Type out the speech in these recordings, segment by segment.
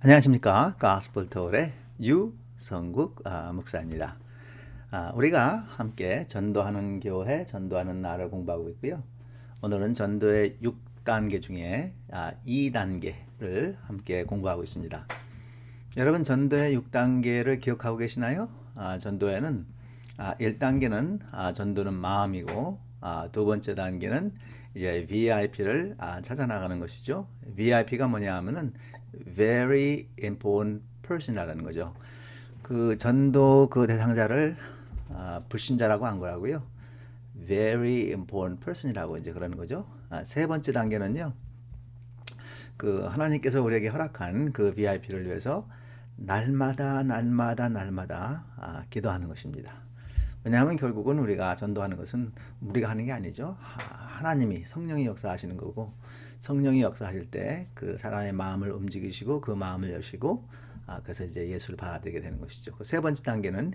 안녕하십니까. 가스펠 터울의 유성국 목사입니다. 우리가 함께 전도하는 교회, 전도하는 나를 공부하고 있고요. 오늘은 전도의 6단계 중에 2단계를 함께 공부하고 있습니다. 여러분, 전도의 6단계를 기억하고 계시나요? 전도에는 1단계는 전도는 마음이고, 두 번째 단계는 이제 VIP를 찾아 나가는 것이죠. VIP가 뭐냐 하면은 very important person이라는 거죠. 그 전도 그 대상자를 불신자라고 한 거라고요. very important person이라고 이제 그러는 거죠. 세 번째 단계는요. 그 하나님께서 우리에게 허락한 그 VIP를 위해서 날마다 기도하는 것입니다. 왜냐하면 결국은 우리가 전도하는 것은 우리가 하는 게 아니죠. 하나님이 성령이 역사하시는 거고, 성령이 역사하실 때 그 사람의 마음을 움직이시고 그 마음을 여시고 그래서 이제 예수를 받아들이게 되는 것이죠. 세 번째 단계는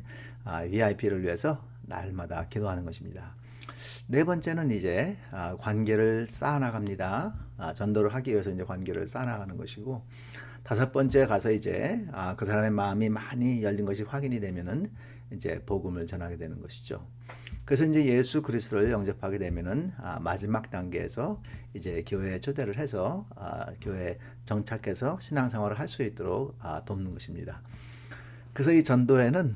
VIP를 위해서 날마다 기도하는 것입니다. 네 번째는 이제 관계를 쌓아나갑니다. 전도를 하기 위해서 이제 관계를 쌓아나가는 것이고, 다섯 번째 가서 이제 그 사람의 마음이 많이 열린 것이 확인이 되면은 이제 복음을 전하게 되는 것이죠. 그래서 이제 예수 그리스도를 영접하게 되면은 마지막 단계에서 이제 교회에 초대를 해서 교회에 정착해서 신앙생활을 할 수 있도록 돕는 것입니다. 그래서 이 전도에는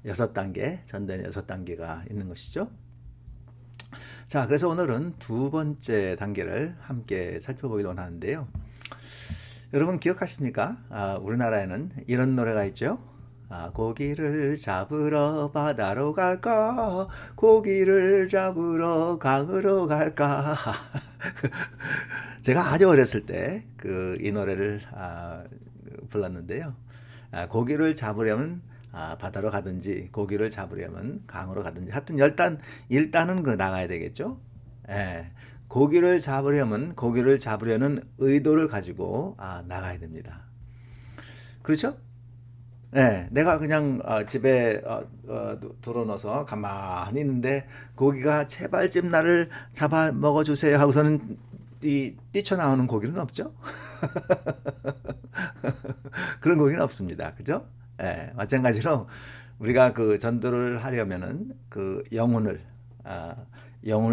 6단계, 전도에는 6단계가 있는 것이죠. 자, 그래서 오늘은 두 번째 단계를 함께 살펴보기로 하는데요. 여러분 기억하십니까? 우리나라에는 이런 노래가 있죠. 고기를 잡으러 바다로 갈까? 고기를 잡으러 강으로 갈까? 제가 아주 어렸을 때 이 노래를 불렀는데요. 고기를 잡으려면 바다로 가든지, 고기를 잡으려면 강으로 가든지, 하여튼 일단은 나가야 되겠죠. 예. 고기를 잡으려는 의도를 가지고 나가야 됩니다. 그렇죠? 네, 내가 그냥 집에 들어넣어서 가만히 있는데 고기가 제발 좀 나를 잡아 먹어주세요 하고서는 뛰쳐나오는 고기는 없죠? 그런 고기는 없습니다. 그죠? 네, 마찬가지로 우리가 그 전도를 하려면은 그 영혼을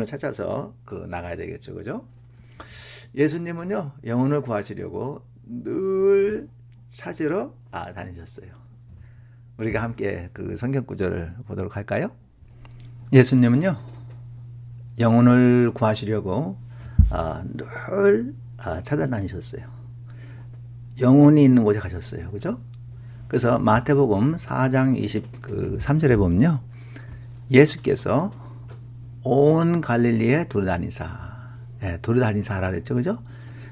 찾아서 나가야 되겠죠. 그죠? 예수님은요, 영혼을 구하시려고 늘 찾으러 다니셨어요. 우리가 함께 그 성경 구절을 보도록 할까요? 예수님은요, 영혼을 구하시려고 늘 찾아다니셨어요. 영혼이 있는 곳에 가셨어요. 그죠? 그래서 마태복음 4장 23절에 보면요, 예수께서 온 갈릴리에 두루다니사라 그랬죠. 그죠?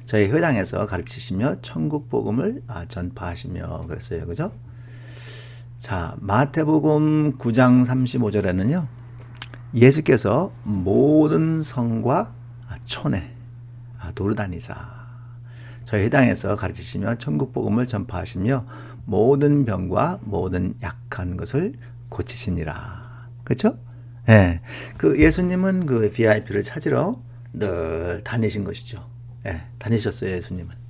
저희 회당에서 가르치시며 천국 복음을 전파하시며 그랬어요. 그죠? 자, 마태복음 9장 35절에는요. 예수께서 모든 성과 촌에 두루다니사 저희 회당에서 가르치시며 천국 복음을 전파하시며 모든 병과 모든 약한 것을 고치시니라. 그렇죠? 예. 그 예수님은 그 VIP를 찾으러 늘 다니신 것이죠. 예, 다니셨어요, 예수님은.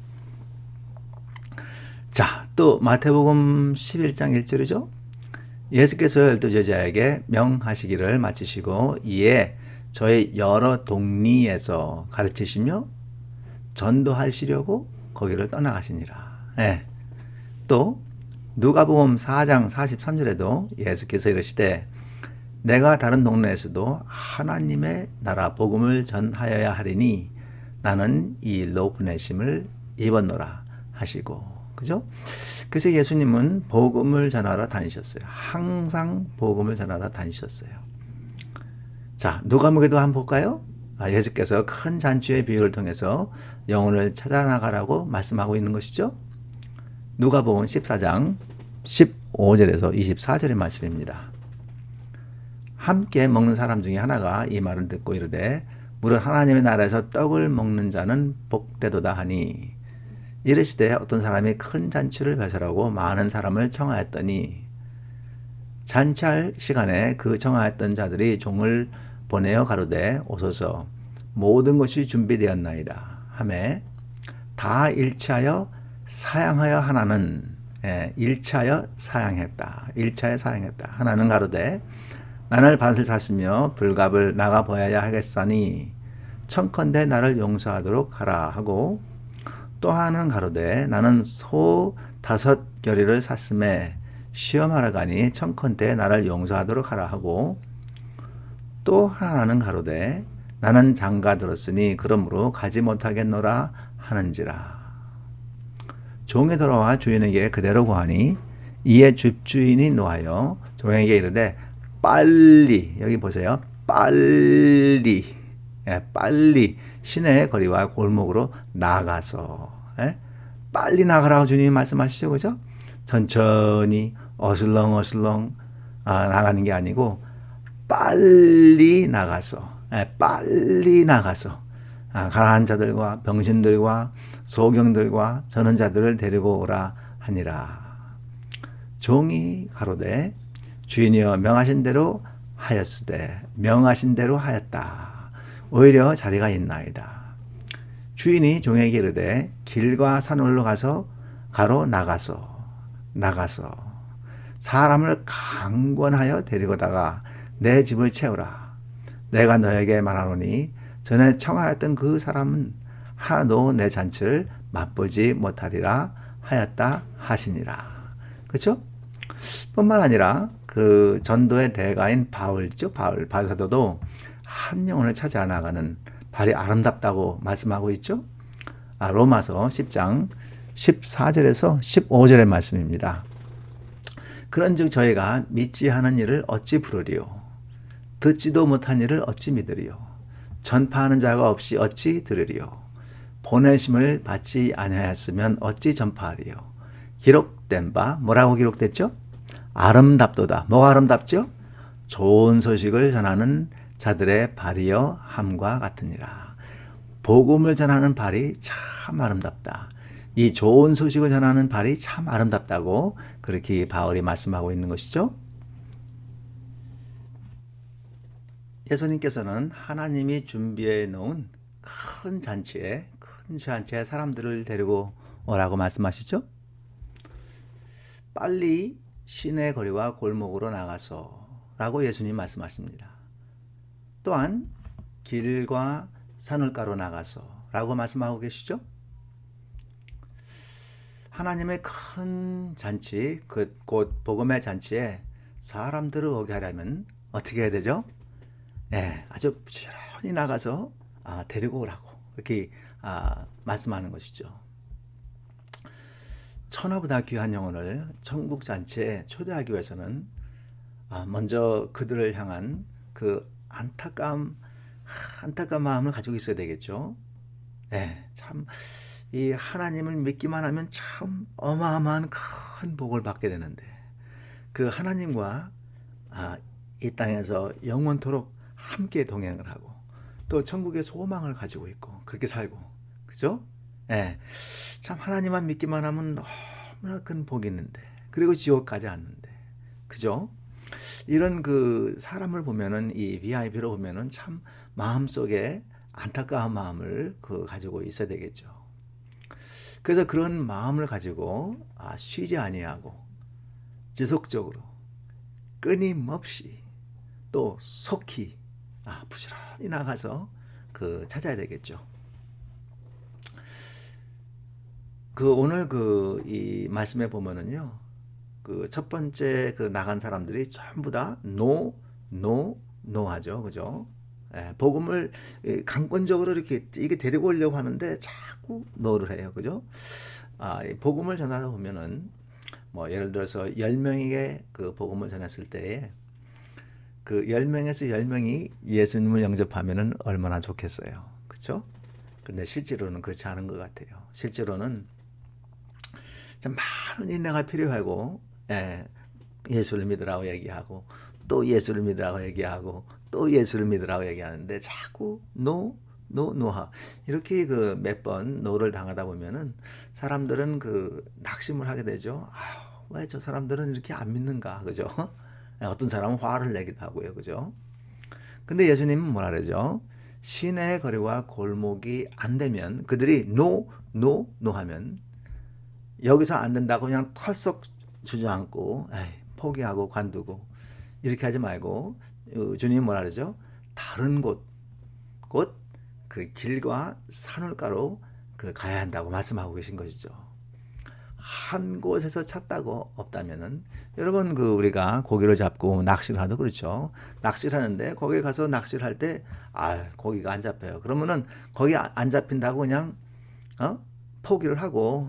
자, 또 마태복음 11장 1절이죠. 예수께서 12제자에게 명하시기를 마치시고 이에 저희 여러 동리에서 가르치시며 전도하시려고 거기를 떠나가시니라. 예. 또 누가복음 4장 43절에도 예수께서 이르시되 내가 다른 동네에서도 하나님의 나라 복음을 전하여야 하리니 나는 이 일로 보내심을 입었노라 하시고, 그죠? 그래서 예수님은 복음을 전하러 다니셨어요. 항상 복음을 전하러 다니셨어요. 자, 누가복음에도 한번 볼까요? 예수께서 큰 잔치의 비유를 통해서 영혼을 찾아 나가라고 말씀하고 있는 것이죠. 누가복음 14장 15절에서 24절의 말씀입니다. 함께 먹는 사람 중에 하나가 이 말을 듣고 이르되 무릇 하나님의 나라에서 떡을 먹는 자는 복되도다 하니 이르시되 어떤 사람이 큰 잔치를 배설하고 많은 사람을 청하였더니 잔치할 시간에 그 청하였던 자들이 종을 보내어 가로되 오소서 모든 것이 준비되었나이다 하매 다 일치하여 사양하여 하나는 일차여 사양했다. 일차여 사양했다. 하나는 가로되 나를 밭을 샀으며 불갑을 나가 보아야 하겠사니 청컨대 나를 용서하도록 하라 하고, 또 하나는 가로되 나는 소 5 겨리를 샀음에 시험하러 가니 청컨대 나를 용서하도록 하라 하고, 또 하나는 가로되 나는 장가 들었으니 그러므로 가지 못하겠노라 하는지라. 종이 돌아와 주인에게 그대로 고하니 이에 집주인이 노하여 종에게 이르되 빨리, 여기 보세요, 빨리 빨리 시내의 거리와 골목으로 나가서, 빨리 나가라고 주님이 말씀하시죠, 그죠? 천천히 어슬렁어슬렁 나가는 게 아니고 빨리 나가서, 빨리 나가서 가난한 자들과 병신들과 소경들과 저는 자들을 데리고 오라 하니라. 종이 가로되 주인이여 명하신 대로 하였으되, 명하신 대로 하였다. 오히려 자리가 있나이다. 주인이 종에게 이르되 길과 산울로 가서 가로 나가서 사람을 강권하여 데리고다가 내 집을 채우라. 내가 너에게 말하노니 전에 청하였던 그 사람은 하나도 내 잔치를 맛보지 못하리라 하였다 하시니라. 그렇죠? 뿐만 아니라 그 전도의 대가인 바울죠. 바울 사도도 한 영혼을 찾아 나가는 발이 아름답다고 말씀하고 있죠. 로마서 10장 14절에서 15절의 말씀입니다. 그런즉 저희가 믿지 않은 일을 어찌 부르리요? 듣지도 못한 일을 어찌 믿으리요? 전파하는 자가 없이 어찌 들으리요? 보내심을 받지 아니하였으면 어찌 전파하리요? 기록된 바, 뭐라고 기록됐죠? 아름답도다. 뭐가 아름답죠? 좋은 소식을 전하는 자들의 발이여 함과 같으니라. 복음을 전하는 발이 참 아름답다. 이 좋은 소식을 전하는 발이 참 아름답다고 그렇게 바울이 말씀하고 있는 것이죠. 예수님께서는 하나님이 준비해 놓은 큰 잔치에 사람들을 데리고 오라고 말씀하시죠. 빨리 시내 거리와 골목으로 나가서 라고 예수님 말씀하십니다. 또한 길과 산울가로 나가서 라고 말씀하고 계시죠. 하나님의 큰 잔치, 곧 복음의 잔치에 사람들을 오게 하려면 어떻게 해야 되죠? 아주 부지런히 나가서 데리고 오라고 이렇게 말씀하는 것이죠. 천하보다 귀한 영혼을 천국 잔치에 초대하기 위해서는 먼저 그들을 향한 그 안타까운 마음을 가지고 있어야 되겠죠. 참 이 하나님을 믿기만 하면 참 어마어마한 큰 복을 받게 되는데, 그 하나님과 이 땅에서 영원토록 함께 동행을 하고 또 천국의 소망을 가지고 있고 그렇게 살고, 그죠? 참 하나님만 믿기만 하면 너무나 큰 복이 있는데, 그리고 지옥 가지 않는데, 그죠? 이런 그 사람을 보면은, 이 VIP로 보면은 참 마음속에 안타까운 마음을 가지고 있어야 되겠죠. 그래서 그런 마음을 가지고 쉬지 아니하고 지속적으로 끊임없이 또 속히 부지런히 나가서 찾아야 되겠죠. 오늘 이 말씀에 보면은요, 첫 번째 나간 사람들이 전부 다 노하죠, 그죠? 복음을 강권적으로 이렇게 데리고 오려고 하는데 자꾸 노를 해요, 그죠? 복음을 전하다 보면은 뭐 예를 들어서 10명에게 복음을 전했을 때에 10명에서 10명이 예수님을 영접하면은 얼마나 좋겠어요, 그렇죠? 근데 실제로는 그렇지 않은 것 같아요. 실제로는 좀 많은 인내가 필요하고, 예수를 믿으라고 얘기하고 또 예수를 믿으라고 얘기하고 또 예수를 믿으라고 얘기하는데 자꾸 노하 이렇게 몇 번 노를 당하다 보면은 사람들은 낙심을 하게 되죠. 왜 저 사람들은 이렇게 안 믿는가, 그죠? 어떤 사람은 화를 내기도 하고요, 그죠? 근데 예수님은 뭐라 그러죠? 시내의 거리와 골목이 안 되면, 그들이 노 하면 여기서 안 된다고 그냥 털썩 주저앉고 에이, 포기하고 관두고 이렇게 하지 말고 주님이 뭐라 그러죠? 다른 곳, 곧 그 길과 산울가로 그 가야 한다고 말씀하고 계신 것이죠. 한 곳에서 찾다고 없다면은 여러분 그 우리가 고기를 잡고 낚시를 하도 그렇죠. 낚시를 하는데 거기 가서 낚시를 할 때 고기가 안 잡혀요. 그러면은 거기 안 잡힌다고 그냥 포기를 하고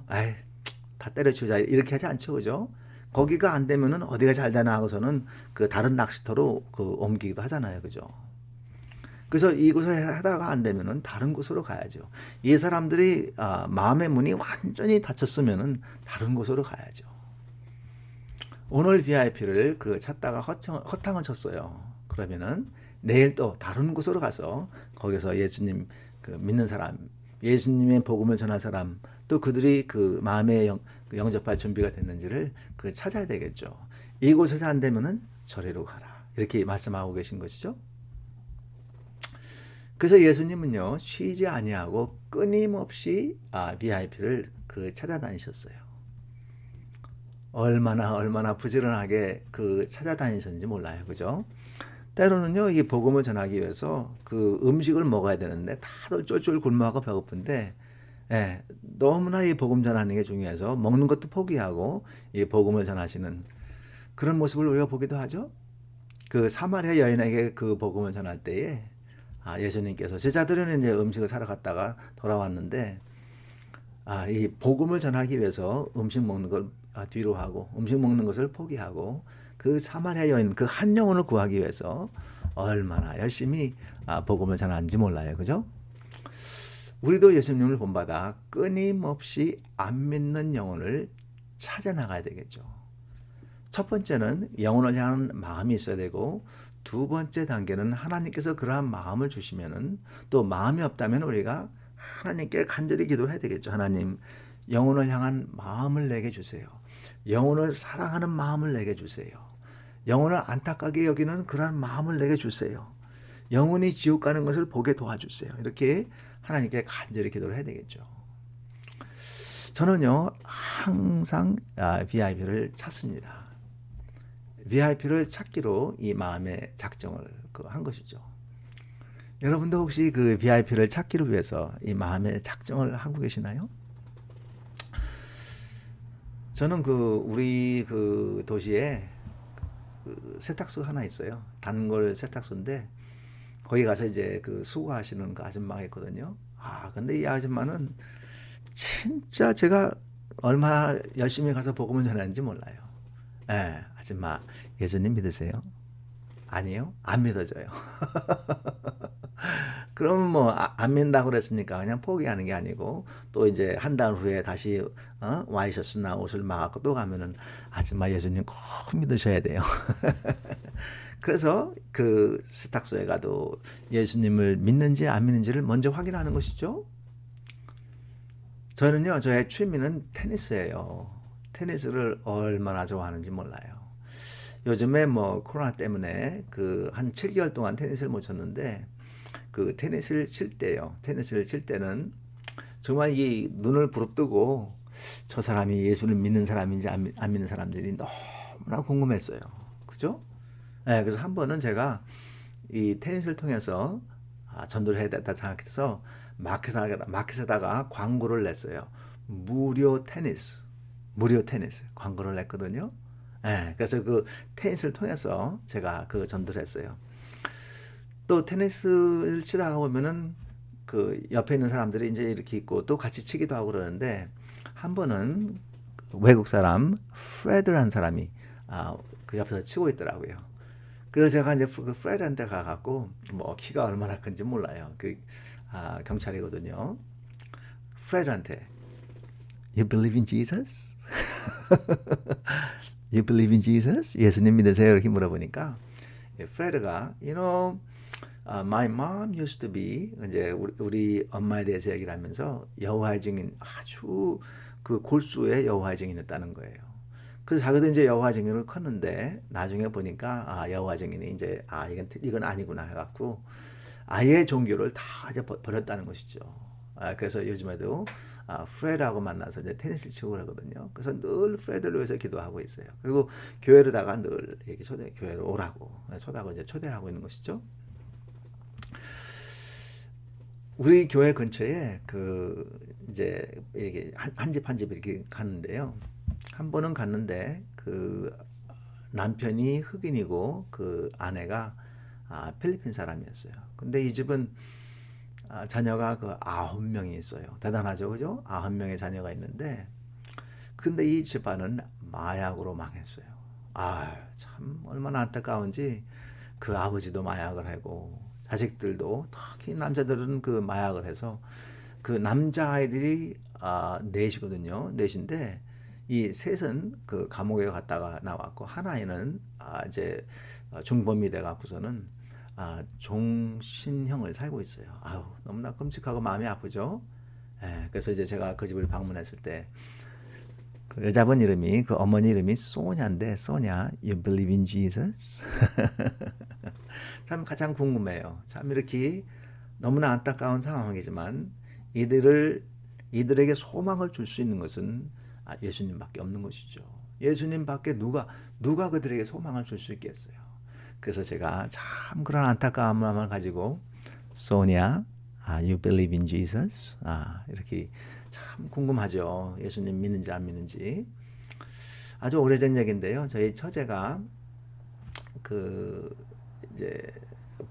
다 때려치우자 이렇게 하지 않죠, 그죠? 거기가 안 되면은 어디가 잘 되나 하고서는 그 다른 낚시터로 그 옮기기도 하잖아요, 그죠? 그래서 이곳에 하다가 안 되면은 다른 곳으로 가야죠. 이 사람들이 마음의 문이 완전히 닫혔으면은 다른 곳으로 가야죠. 오늘 VIP를 그 찾다가 허탕을 쳤어요. 그러면은 내일 또 다른 곳으로 가서 거기서 예수님 그 믿는 사람, 예수님의 복음을 전할 사람, 또 그들이 그 마음에 영접할 준비가 됐는지를 그 찾아야 되겠죠. 이곳에서 안 되면은 저리로 가라. 이렇게 말씀하고 계신 것이죠. 그래서 예수님은요 쉬지 아니하고 끊임없이 VIP를 그 찾아다니셨어요. 얼마나 부지런하게 그 찾아다니셨는지 몰라요, 그죠? 때로는요 이 복음을 전하기 위해서 그 음식을 먹어야 되는데 다들 쫄쫄 굶어하고 배고픈데 너무나 이 복음 전하는 게 중요해서 먹는 것도 포기하고 이 복음을 전하시는 그런 모습을 우리가 보기도 하죠. 그 사마리아 여인에게 그 복음을 전할 때에 예수님께서 제자들은 이제 음식을 사러 갔다가 돌아왔는데 이 복음을 전하기 위해서 음식 먹는 걸 뒤로 하고 음식 먹는 것을 포기하고 그 사마리아 여인 그 한 영혼을 구하기 위해서 얼마나 열심히 복음을 전하는지 몰라요, 그죠? 우리도 예수님을 본받아 끊임없이 안 믿는 영혼을 찾아 나가야 되겠죠. 첫 번째는 영혼을 향한 마음이 있어야 되고 두 번째 단계는 하나님께서 그러한 마음을 주시면은 또 마음이 없다면 우리가 하나님께 간절히 기도해야 되겠죠. 하나님, 영혼을 향한 마음을 내게 주세요. 영혼을 사랑하는 마음을 내게 주세요. 영혼을 안타깝게 여기는 그러한 마음을 내게 주세요. 영혼이 지옥 가는 것을 보게 도와주세요. 이렇게 하나님께 간절히 기도를 해야 되겠죠. 저는요 항상 VIP를 찾습니다. VIP를 찾기로 이 마음의 작정을 한 것이죠. 여러분도 혹시 그 VIP를 찾기를 위해서 이 마음의 작정을 하고 계시나요? 저는 우리 그 도시에 그 세탁소 하나 있어요. 단골 세탁소인데 거기 가서 이제 그 수거하시는 그 아줌마가 있거든요. 근데 이 아줌마는 진짜 제가 얼마나 열심히 가서 복음을 전하는지 몰라요. 아줌마 예수님 믿으세요? 아니요? 안 믿어져요. 그러면 뭐 안 믿는다고 그랬으니까 그냥 포기하는 게 아니고 또 이제 한 달 후에 다시 와이셔츠나 옷을 막고 또 가면은 아줌마 예수님 꼭 믿으셔야 돼요. 그래서 그 세탁소에 가도 예수님을 믿는지 안 믿는지를 먼저 확인하는 것이죠. 저는요 저의 취미는 테니스예요. 테니스를 얼마나 좋아하는지 몰라요. 요즘에 뭐 코로나 때문에 그 한 7개월 동안 테니스를 못 쳤는데 그 테니스를 칠 때는 정말 이 눈을 부릅뜨고 저 사람이 예수를 믿는 사람인지 안 믿는 사람들이 너무나 궁금했어요. 그죠? 그래서 한 번은 제가 이 테니스를 통해서 전도를 해야 된다 생각해서 마켓에다가 광고를 냈어요. 무료 테니스 광고를 냈거든요. 그래서 그 테니스를 통해서 제가 그 전도를 했어요. 또 테니스를 치다가 보면은 그 옆에 있는 사람들이 이제 이렇게 있고 또 같이 치기도 하고 그러는데 한 번은 외국 사람 프레드라는 사람이 그 옆에서 치고 있더라고요. 그래서 제가 이제 그 프레드한테 가갖고 뭐 키가 얼마나 큰지 몰라요. 경찰이거든요. 프레드한테 You believe in Jesus? You believe in Jesus? 예수님 믿으세요? 이렇게 물어보니까 프레드가 my mom used to be 이제 우리 엄마에 대해서 얘기를 하면서 여호와의 증인 아주 그 골수의 여호와의 증인이었다는 거예요. 그래서 자기도 이제 여호와의 증인을 컸는데 나중에 보니까 여호와의 증인이 이제 이건 아니구나 해갖고 아예 종교를 다 이제 버렸다는 것이죠. 그래서 요즘에도 프레드하고 만나서 이제 테니스를 치고 그러거든요. 그래서 늘 프레드를 위해서 기도하고 있어요. 그리고 교회로다가 늘 이렇게 교회로 오라고 이제 초대를 하고 있는 것이죠. 우리 교회 근처에 이제 이렇게 한 집 한 집 이렇게 갔는데요. 한 번은 갔는데 남편이 흑인이고 아내가 필리핀 사람이었어요. 근데 이 집은 자녀가 9명이 있어요. 대단하죠, 그죠? 9명의 자녀가 있는데, 근데 이 집안은 마약으로 망했어요. 참 얼마나 안타까운지 그 아버지도 마약을 하고 자식들도 특히 남자들은 마약을 해서 남자아이들이 넷이거든요. 넷인데 이 셋은 감옥에 갔다가 나왔고 하나는 이제 중범이 돼 갖고서는 종신형을 살고 있어요. 너무나 끔찍하고 마음이 아프죠. 그래서 이제 제가 그 집을 방문했을 때 여자분 이름이 어머니 이름이 소냐인데 소냐, you believe in Jesus? 참 가장 궁금해요. 참 이렇게 너무나 안타까운 상황이지만 이들에게 소망을 줄 수 있는 것은 예수님밖에 없는 것이죠. 예수님밖에 누가 그들에게 소망을 줄 수 있겠어요. 그래서 제가 참 그런 안타까운 마음을 가지고 소냐, you believe in Jesus? 이렇게 참 궁금하죠. 예수님 믿는지 안 믿는지. 아주 오래전 얘기인데요. 저희 처제가 이제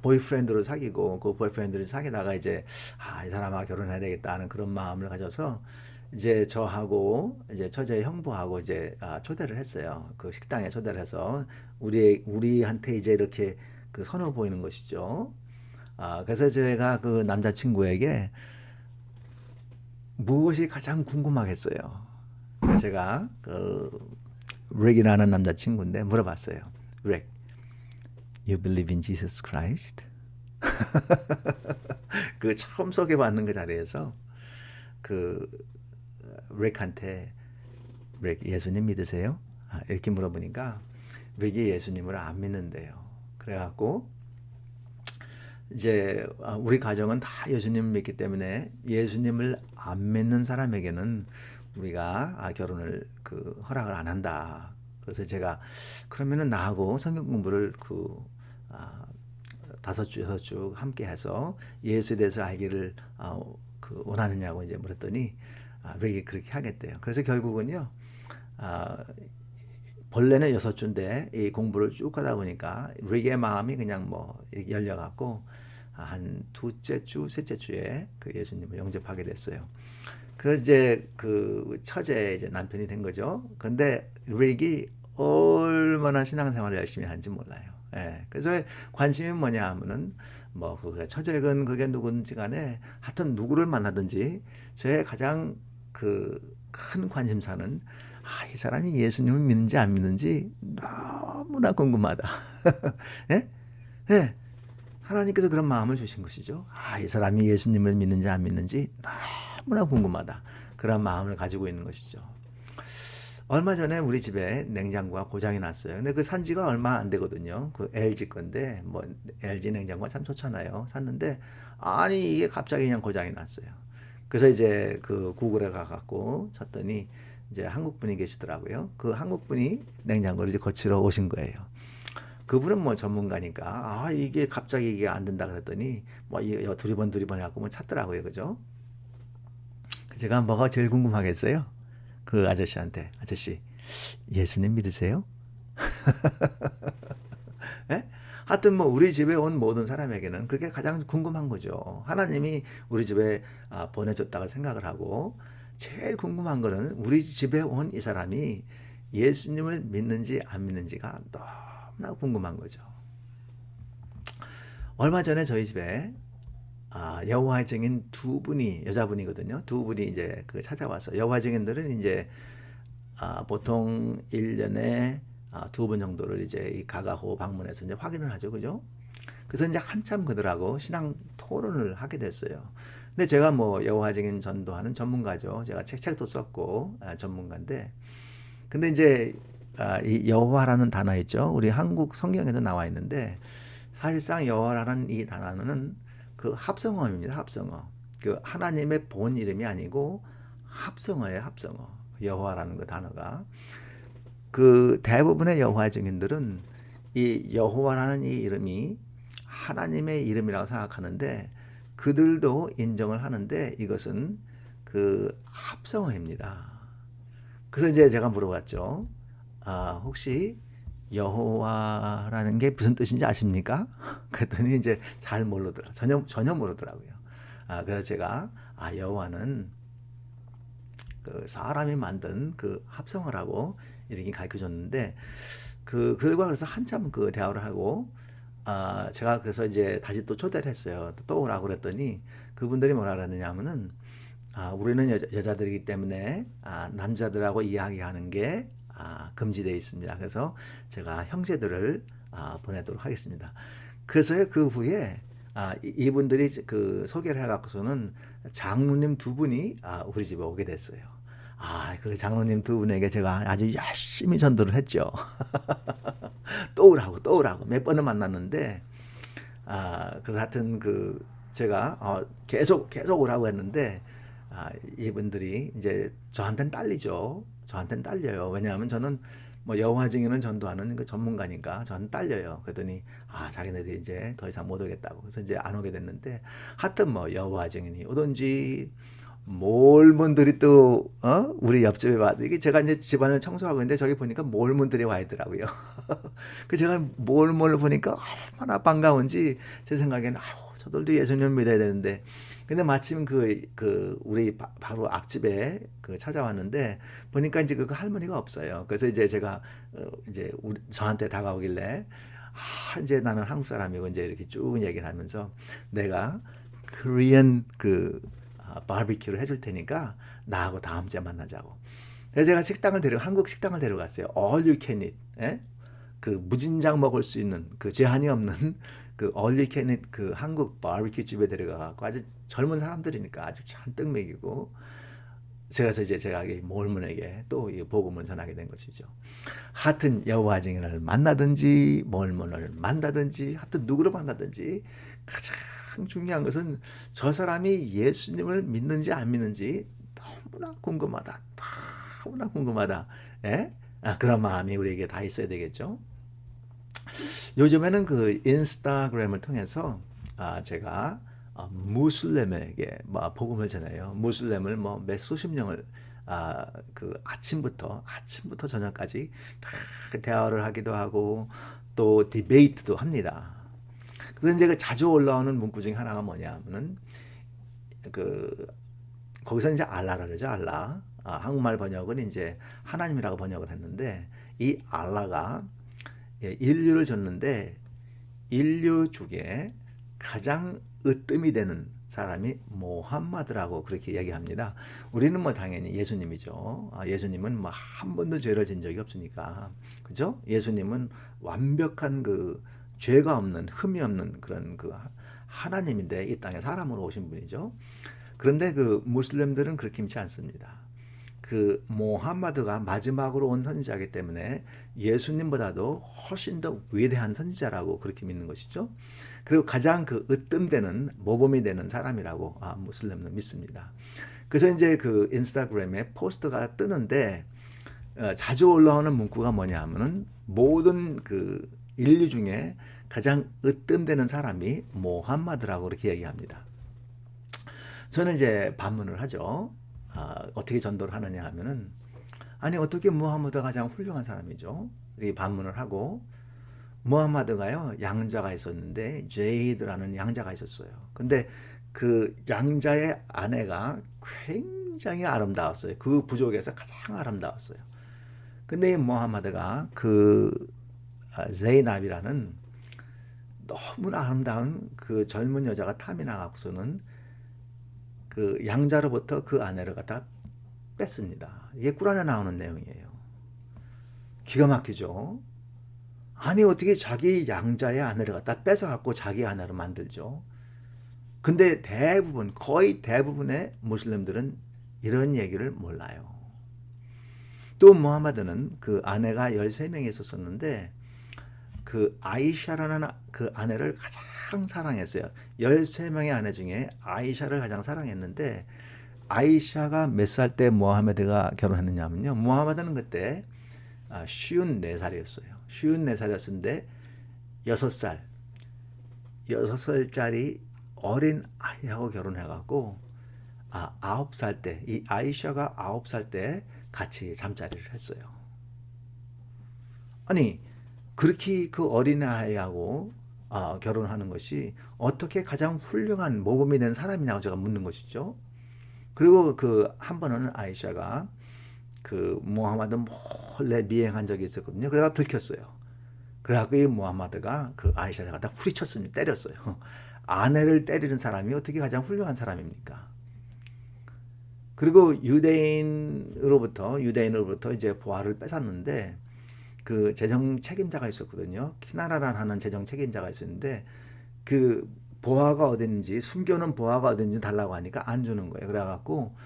보이프렌드를 사귀고 그 보이프렌드를 사귀다가 이제 이 사람하고 결혼해야 되겠다는 그런 마음을 가져서 이제 저하고 이제 처제 형부하고 이제 초대를 했어요. 그 식당에 초대를 해서 우리한테 이제 이렇게 선을 보이는 것이죠. 그래서 제가 그 남자친구에게 무엇이 가장 궁금하겠어요. 제가 릭이라는 남자친구인데 물어봤어요. 릭, you believe in Jesus Christ? 처음 소개받는 그 자리에서 릭한테 릭 예수님 믿으세요? 이렇게 물어보니까 릭이 예수님을 안 믿는데요. 그래갖고 이제 우리 가정은 다 예수님을 믿기 때문에 예수님을 안 믿는 사람에게는 우리가 결혼을 허락을 안 한다. 그래서 제가 그러면은 나하고 성경 공부를 5주, 6주 함께 해서 예수에 대해서 알기를 원하느냐고 이제 물었더니 릭이 그렇게 하겠대요. 그래서 결국은요, 본래는 6주인데 이 공부를 쭉 하다 보니까 릭의 마음이 그냥 이렇게 열려갖고 한 둘째 주, 셋째 주에 예수님을 영접하게 됐어요. 그래서 이제 처제 이제 남편이 된 거죠. 근데 릭이 얼마나 신앙생활을 열심히 하는지 몰라요. 그래서 관심이 뭐냐 하면은 처제건 그게 누군지 간에 하여튼 누구를 만나든지 저의 가장 큰 관심사는 이 사람이 예수님을 믿는지 안 믿는지 너무나 궁금하다. 예? 예. 하나님께서 그런 마음을 주신 것이죠. 이 사람이 예수님을 믿는지 안 믿는지 너무나 궁금하다. 그런 마음을 가지고 있는 것이죠. 얼마 전에 우리 집에 냉장고가 고장이 났어요. 근데 산 지가 얼마 안 되거든요. LG 건데 LG 냉장고가 참 좋잖아요. 샀는데 이게 갑자기 그냥 고장이 났어요. 그래서 이제 구글에 가갖고 쳤더니 이제 한국 분이 계시더라고요. 한국 분이 냉장고를 이제 고치러 오신 거예요. 그분은 전문가니까 이게 갑자기 이게 안 된다 그랬더니 두리번 해갖고 찾더라고요. 그죠? 제가 뭐가 제일 궁금하겠어요? 그 아저씨한테 아저씨 예수님 믿으세요? 예? 하여튼 우리 집에 온 모든 사람에게는 그게 가장 궁금한 거죠. 하나님이 우리 집에 보내줬다고 생각을 하고 제일 궁금한 거는 우리 집에 온 이 사람이 예수님을 믿는지 안 믿는지가 너무나 궁금한 거죠. 얼마 전에 저희 집에 여호와의 증인 두 분이 여자분이거든요. 두 분이 이제 찾아와서 여호와의 증인들은 이제 보통 1년에 2번 정도를 이제 이 가가호 방문해서 이제 확인을 하죠, 그죠? 그래서 이제 한참 그들하고 신앙 토론을 하게 됐어요. 근데 제가 여호와의 증인 전도하는 전문가죠. 제가 책도 썼고 전문가인데, 근데 이제 이 여호와라는 단어 있죠. 우리 한국 성경에도 나와 있는데 사실상 여호와라는 이 단어는 합성어입니다. 합성어. 하나님의 본 이름이 아니고 합성어예요, 합성어. 여호와라는 그 단어가. 그 대부분의 여호와 증인들은 이 여호와라는 이 이름이 하나님의 이름이라고 생각하는데 그들도 인정을 하는데 이것은 그 합성어입니다. 그래서 이제 제가 물어봤죠. 혹시 여호와라는 게 무슨 뜻인지 아십니까? 그랬더니 이제 잘 모르더라. 전혀 모르더라고요. 그래서 제가 여호와는 그 사람이 만든 그 합성어라고 이렇게 가르쳐 줬는데 그 그들과 그래서 한참 그 대화를 하고 제가 그래서 이제 다시 또 초대를 했어요. 또 오라고 그랬더니 그분들이 뭐라 그랬느냐면은 우리는 여자들이기 때문에 남자들하고 이야기하는 게 금지되어 있습니다. 그래서 제가 형제들을 보내도록 하겠습니다. 그래서 그 후에 이분들이 그 소개를 해갖고서는 장로님 두 분이 우리 집에 오게 됐어요. 그 장로님 두 분에게 제가 아주 열심히 전도를 했죠. 또 오라고 몇 번을 만났는데 그래서 하여튼 그 제가 계속 오라고 했는데 이분들이 이제 저한테는 딸리죠. 저한테는 딸려요. 왜냐하면 저는 뭐 여호와 증인은 전도하는 그 전문가니까 저는 딸려요. 그랬더니 자기네들이 이제 더 이상 못 오겠다고. 그래서 이제 안 오게 됐는데 하여튼 뭐 여호와 증인이 오든지 몰몬들이 또 우리 옆집에 와 이게 제가 이제 집안을 청소하고 있는데 저기 보니까 몰몬들이 와 있더라고요. 그 제가 몰몬을 보니까 얼마나 반가운지 제 생각에는 저들도 예수님을 믿어야 되는데 근데 마침 그 우리 바로 앞집에 그 찾아왔는데 보니까 이제 그 할머니가 없어요. 그래서 이제 제가 이제 저한테 다가오길래 이제 나는 한국 사람이고 이제 이렇게 쭉 얘기를 하면서 내가 코리안 그 바비큐를 해줄 테니까 나하고 다음 주에 만나자고. 그래서 제가 한국 식당을 데려갔어요. All you can eat. 예? 그 무진장 먹을 수 있는 그 제한이 없는 그 all you can eat 그 한국 바비큐 집에 데려가고 아주 젊은 사람들이니까 아주 잔뜩 먹이고 그래서 이제 제가 몰몬에게 또 이 복음을 전하게 된 것이죠. 하여튼 여호와 증인을 만나든지 몰몬을 만나든지 하여튼 누구를 만나든지 가장 중요한 것은 저 사람이 예수님을 믿는지 안 믿는지 너무나 궁금하다. 너무나 궁금하다. 예? 그런 마음이 우리에게 다 있어야 되겠죠. 요즘에는 그 인스타그램을 통해서 제가 무슬림에게 복음을 전해요. 무슬림을 몇 수십 명을 그 아침부터 저녁까지 대화를 하기도 하고 또 디베이트도 합니다. 그래서 이제 그 자주 올라오는 문구 중에 하나가 뭐냐면은 그 거기서 이제 알라라 그러죠. 알라. 한국말 번역은 이제 하나님이라고 번역을 했는데 이 알라가 인류를 줬는데 인류 중에 가장 으뜸이 되는 사람이 모함마드라고 그렇게 얘기합니다. 우리는 뭐 당연히 예수님이죠. 예수님은 뭐 한 번도 죄를 진 적이 없으니까. 그죠? 예수님은 완벽한 그 죄가 없는 흠이 없는 그런 그 하나님인데 이 땅에 사람으로 오신 분이죠. 그런데 그 무슬림들은 그렇게 믿지 않습니다. 그 모함마드가 마지막으로 온 선지자이기 때문에 예수님보다도 훨씬 더 위대한 선지자라고 그렇게 믿는 것이죠. 그리고 가장 그 으뜸되는 모범이 되는 사람이라고 무슬림은 믿습니다. 그래서 이제 그 인스타그램에 포스트가 뜨는데 자주 올라오는 문구가 뭐냐 하면은 모든 그 인류 중에 가장 으뜸되는 사람이 모함마드라고 그렇게 얘기합니다. 저는 이제 반문을 하죠. 어떻게 전도를 하느냐 하면은 아니 어떻게 무함마드가 가장 훌륭한 사람이죠. 이렇게 반문을 하고 무함마드가요 양자가 있었는데 제이드라는 양자가 있었어요. 근데 그 양자의 아내가 굉장히 아름다웠어요. 그 부족에서 가장 아름다웠어요. 근데 이 무함마드가 그 제이납이라는 너무나 아름다운 그 젊은 여자가 탐이 나갖고서는 그 양자로부터 그 아내를 갖다 뺐습니다. 이게 꿀안에 나오는 내용이에요. 기가 막히죠. 아니 어떻게 자기 양자의 아내를 갖다 뺏어갖고 자기 아내로 만들죠. 근데 거의 대부분의 무슬림들은 이런 얘기를 몰라요. 또 무함마드는 그 아내가 13명이 있었었는데 그 아이샤라는 그 아내를 가장 사랑했어요. 13명의 아내 중에 아이샤를 가장 사랑했는데 아이샤가 몇 살 때 모하메드가 결혼했느냐면요. 모하메드는 그때 54살이었어요. 54살이었는데 6살, 6살짜리 어린 아이하고 결혼해갖고 9살 때, 이 아이샤가 9살 때 같이 잠자리를 했어요. 아니, 그렇게 그 어린 아이하고 결혼하는 것이 어떻게 가장 훌륭한 모범이 된 사람이냐고 제가 묻는 것이죠. 그리고 그 한 번은 아이샤가 그 무하마드 몰래 미행한 적이 있었거든요. 그러다 들켰어요. 그래갖고 이 무하마드가 그 아이샤를 갖다 후리쳤습니다. 때렸어요. 아내를 때리는 사람이 어떻게 가장 훌륭한 사람입니까? 그리고 유대인으로부터 이제 보화를 뺏었는데 그 재정 책임자가 있었거든요. 키나라라는 하는 재정 책임자가 있었는데 그 보화가 어딘지 숨겨놓은 보화가 어딘지 달라고 하니까 안 주는 거예요. 그래갖고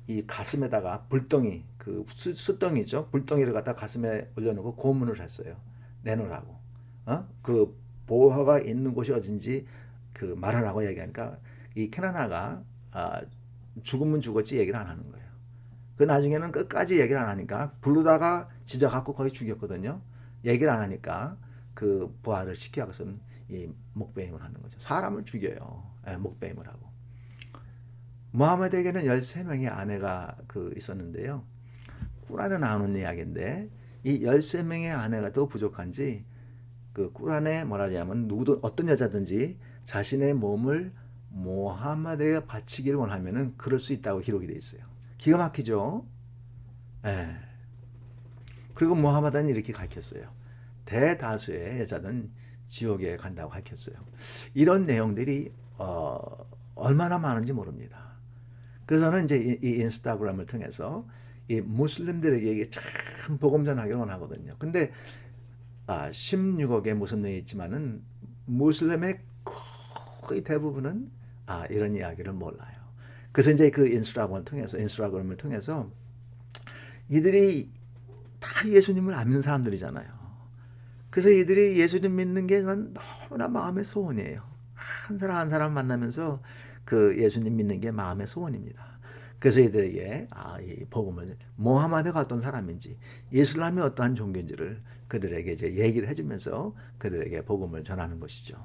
이 가슴에다가 불덩이 그 숫덩이죠. 불덩이를 갖다 가슴에 올려놓고 고문을 했어요. 내놓으라고. 그 보화가 있는 곳이 어딘지 그 말하라고 얘기하니까 이 케나나가 죽으면 죽었지 얘기를 안 하는 거예요. 그 나중에는 끝까지 얘기를 안 하니까 부르다가 지져갖고 거의 죽였거든요. 얘기를 안 하니까 그 부활을 시키기 위해서는 이 목배임을 하는 거죠. 사람을 죽여요. 목배임을 하고. 무하메드에게는 13명의 아내가 있었는데요. 꾸란에 나오는 이야기인데 이 13명의 아내가 더 부족한지 그 꾸란에 뭐라 하냐면 누구도 어떤 여자든지 자신의 몸을 무하메드에게 바치기를 원하면은 그럴 수 있다고 기록이 되어 있어요. 기가 막히죠. 예. 그리고 무하메드는 이렇게 가르쳤어요. 대다수의 여자는 지옥에 간다고 가르쳤어요. 이런 내용들이 얼마나 많은지 모릅니다. 그래서 저는 이제 이 인스타그램을 통해서 이 무슬림들에게 참 복음 전하기를 원하거든요. 근데 16억의 무슬림이 있지만은 무슬림의 거의 대부분은 이런 이야기를 몰라요. 그래서 이제 그 인스타그램을 통해서 이들이 다 예수님을 안 믿는 사람들이잖아요. 그래서 이들이 예수님 믿는 게 너무나 마음의 소원이에요. 한 사람 한 사람 만나면서 그 예수님 믿는 게 마음의 소원입니다. 그래서 이들에게 이 복음을 모하마드가 어떤 사람인지 예술람이 어떠한 종교인지를 그들에게 이제 얘기를 해주면서 그들에게 복음을 전하는 것이죠.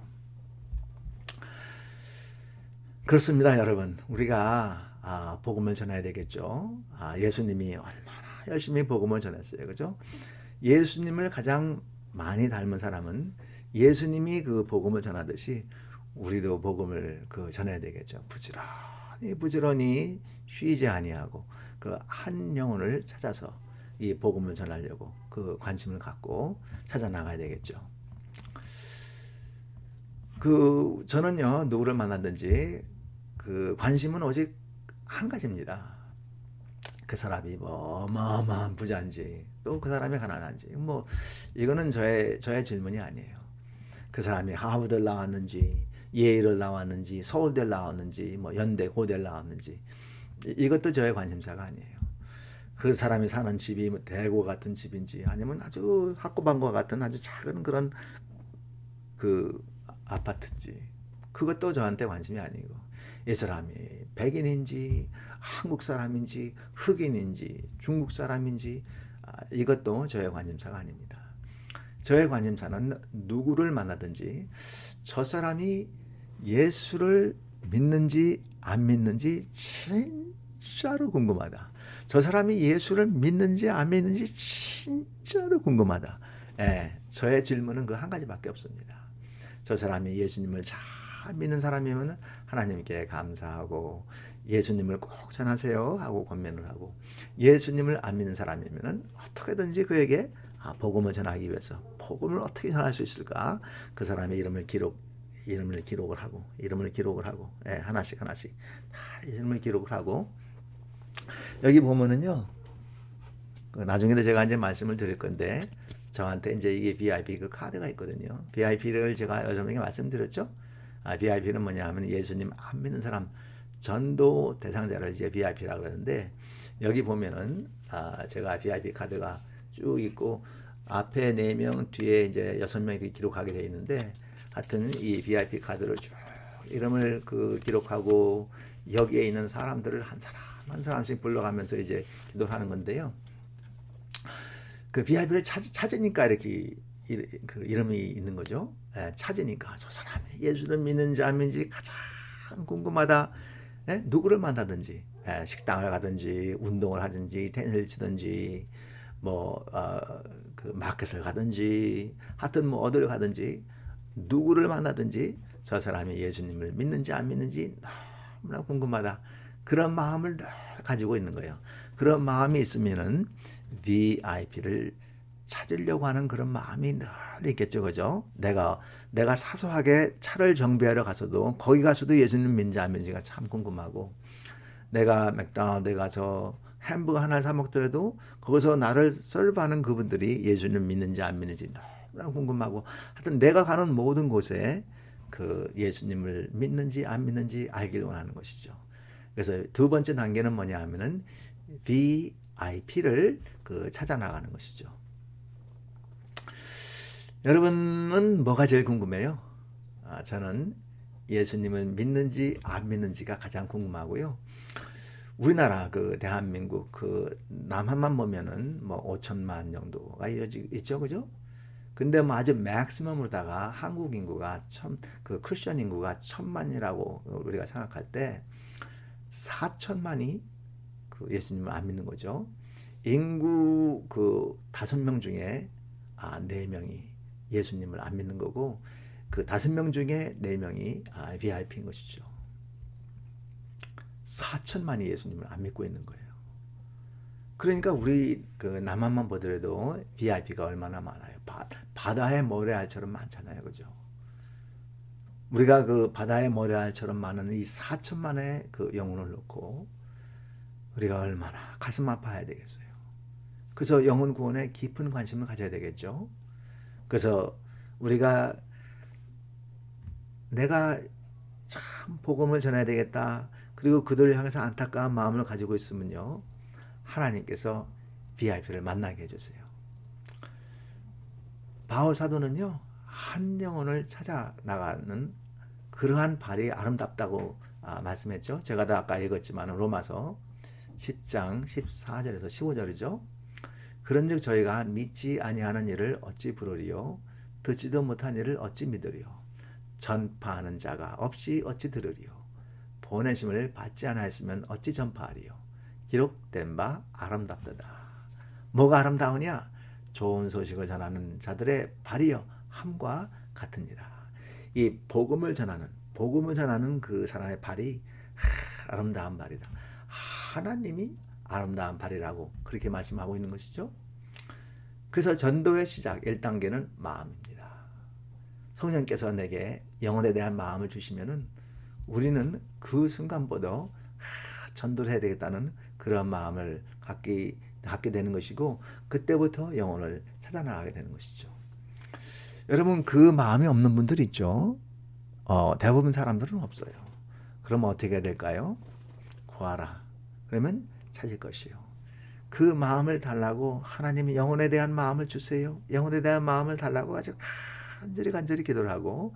그렇습니다, 여러분. 우리가 복음을 전해야 되겠죠. 예수님이 얼마나 열심히 복음을 전했어요, 그죠? 예수님을 가장 많이 닮은 사람은 예수님이 그 복음을 전하듯이 우리도 복음을 전해야 되겠죠. 부지런히 쉬지 아니하고 그 한 영혼을 찾아서 이 복음을 전하려고 그 관심을 갖고 찾아 나가야 되겠죠. 저는요 누구를 만나든지 그 관심은 오직 한 가지입니다. 그 사람이 어마어마한 부자인지 또 그 사람이 가난한지 이거는 저의 질문이 아니에요. 그 사람이 하버드를 나왔는지 예일을 나왔는지 서울대를 나왔는지 연대 고대를 나왔는지 이것도 저의 관심사가 아니에요. 그 사람이 사는 집이 대고 같은 집인지 아니면 아주 학구방과 같은 아주 작은 그런 그 아파트인지 그것도 저한테 관심이 아니고 이 사람이 백인인지 한국 사람인지 흑인인지 중국 사람인지 이것도 저의 관심사가 아닙니다. 저의 관심사는 누구를 만나든지 저 사람이 예수를 믿는지 안 믿는지 진짜로 궁금하다. 저 사람이 예수를 믿는지 안 믿는지 진짜로 궁금하다. 저의 질문은 그 한 가지밖에 없습니다. 저 사람이 예수님을 잘 믿는 사람이면 하나님께 감사하고 예수님을 꼭 전하세요 하고 권면을 하고 예수님을 안 믿는 사람이면 어떻게든지 그에게 복음을 전하기 위해서 복음을 어떻게 전할 수 있을까? 그 사람의 이름을 기록을 하고 하나씩 다 이름을 기록을 하고 여기 보면은요 나중에도 제가 이제 말씀을 드릴 건데 저한테 이제 이게 VIP 그 카드가 있거든요. VIP를 제가 여러분에게 말씀드렸죠. VIP는 뭐냐 하면 예수님 안 믿는 사람 전도 대상자를 이제 VIP라고 그러는데 여기 보면은 제가 VIP 카드가 쭉 있고 앞에 4명 뒤에 이제 6명이 기록하게 되어 있는데 하여튼 이 VIP 카드를 쭉 이름을 기록하고 여기에 있는 사람들을 한 사람 한 사람씩 불러가면서 이제 기도를 하는 건데요. 그 VIP를 찾으니까 이렇게 그 이름이 있는 거죠. 예, 찾으니까 저 사람이 예수를 믿는지 안 믿는지 가장 궁금하다. 예? 누구를 만나든지 예, 식당을 가든지 운동을 하든지 테니스를 치든지 그 마켓을 가든지 하여튼 뭐 어디를 가든지 누구를 만나든지 저 사람이 예수님을 믿는지 안 믿는지 너무나 궁금하다. 그런 마음을 늘 가지고 있는 거예요. 그런 마음이 있으면은 VIP를 찾으려고 하는 그런 마음이 늘 있겠죠, 그죠? 내가 사소하게 차를 정비하러 가서도 거기 가서도 예수님 믿는지 안 믿는지가 참 궁금하고, 내가 맥도날드에 가서 햄버거 하나 사 먹더라도 거기서 나를 서브하는 그분들이 예수님 믿는지 안 믿는지 너무 궁금하고, 하여튼 내가 가는 모든 곳에 그 예수님을 믿는지 안 믿는지 알기를 원하는 것이죠. 그래서 두 번째 단계는 뭐냐 하면은 VIP를 그 찾아 나가는 것이죠. 여러분은 뭐가 제일 궁금해요? 저는 예수님을 믿는지 안 믿는지가 가장 궁금하고요. 우리나라 그 대한민국 그 남한만 보면은 뭐 5천만 정도가 있죠, 그죠? 근데 뭐 아주 맥시멈으로다가 한국 인구가 그 크리스천 인구가 1,000만이라고 우리가 생각할 때 4천만이 그 예수님을 안 믿는 거죠. 인구 그 5명 중에 4명이 예수님을 안 믿는 거고, 그 5명 중에 4명이 VIP인 것이죠. 4천만이 예수님을 안 믿고 있는 거예요. 그러니까 우리 그 남한만 보더라도 VIP가 얼마나 많아요. 바다의 모래알처럼 많잖아요, 그죠? 우리가 그 바다의 모래알처럼 많은 이 4천만의 그 영혼을 놓고 우리가 얼마나 가슴 아파야 되겠어요. 그래서 영혼 구원에 깊은 관심을 가져야 되겠죠. 그래서 우리가 내가 참 복음을 전해야 되겠다, 그리고 그들을 향해서 안타까운 마음을 가지고 있으면요, 하나님께서 VIP를 만나게 해주세요. 바울 사도는요, 한 영혼을 찾아 나가는 그러한 발이 아름답다고 말씀했죠. 제가 다 아까 읽었지만 로마서 10장 14절에서 15절이죠. 그런즉 저희가 믿지 아니하는 일을 어찌 부르리요, 듣지도 못한 일을 어찌 믿으리요, 전파하는 자가 없이 어찌 들으리요, 보내심을 받지 않았으면 어찌 전파하리요. 기록된 바 아름답도다. 뭐가 아름다우냐? 좋은 소식을 전하는 자들의 발이여 함과 같으니라. 이 복음을 전하는 그 사람의 발이 아름다운 발이다. 하나님이 아름다운 발이라고 그렇게 말씀하고 있는 것이죠. 그래서 전도의 시작 1단계는 마음입니다. 성령께서 내게 영혼에 대한 마음을 주시면은 우리는 그 순간보다 전도를 해야 되겠다는 그런 마음을 갖게 되는 것이고, 그때부터 영혼을 찾아 나가게 되는 것이죠. 여러분, 그 마음이 없는 분들 있죠. 대부분 사람들은 없어요. 그러면 어떻게 해야 될까요? 구하라. 그러면 찾을 것이요. 그 마음을 달라고 하나님이 영혼에 대한 마음을 주세요. 영혼에 대한 마음을 달라고 아주 간절히 기도를 하고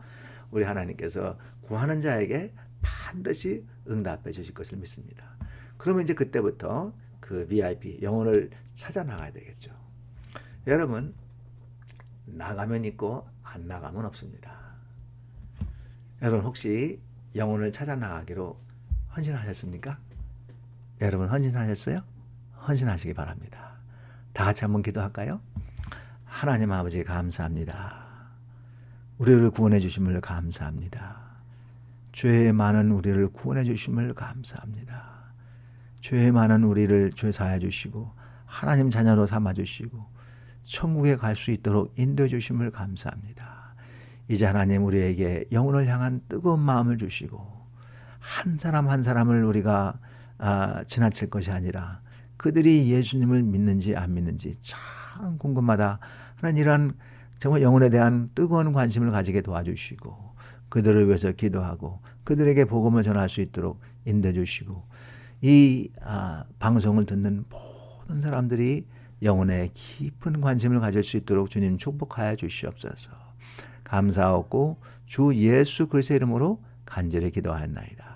우리 하나님께서 구하는 자에게 반드시 응답해 주실 것을 믿습니다. 그러면 이제 그때부터 그 VIP 영혼을 찾아 나가야 되겠죠. 여러분, 나가면 있고 안 나가면 없습니다. 여러분, 혹시 영혼을 찾아 나가기로 헌신하셨습니까? 여러분, 헌신하셨어요? 헌신하시기 바랍니다. 다 같이 한번 기도할까요? 하나님 아버지, 감사합니다. 우리를 구원해 주심을 감사합니다. 죄 많은 우리를 구원해 주심을 감사합니다. 죄 많은 우리를 죄 사해 주시고 하나님 자녀로 삼아 주시고 천국에 갈 수 있도록 인도해 주심을 감사합니다. 이제 하나님 우리에게 영혼을 향한 뜨거운 마음을 주시고 한 사람 한 사람을 우리가 지나칠 것이 아니라 그들이 예수님을 믿는지 안 믿는지 참 궁금하다 하는 이런 정말 영혼에 대한 뜨거운 관심을 가지게 도와주시고 그들을 위해서 기도하고 그들에게 복음을 전할 수 있도록 인도해 주시고 이 방송을 듣는 모든 사람들이 영혼에 깊은 관심을 가질 수 있도록 주님 축복하여 주시옵소서. 감사하고 주 예수 그리스도의 이름으로 간절히 기도하였나이다.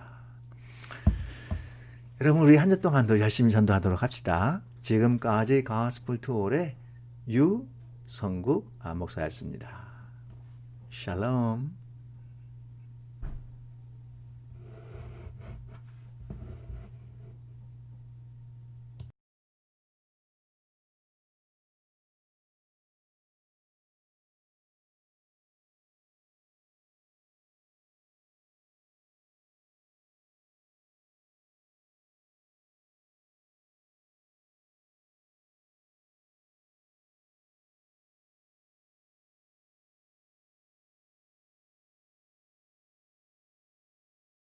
여러분 우리 한 주 동안도 열심히 전도하도록 합시다. 지금까지 가스풀 투어의 유성국 목사였습니다. 샬롬.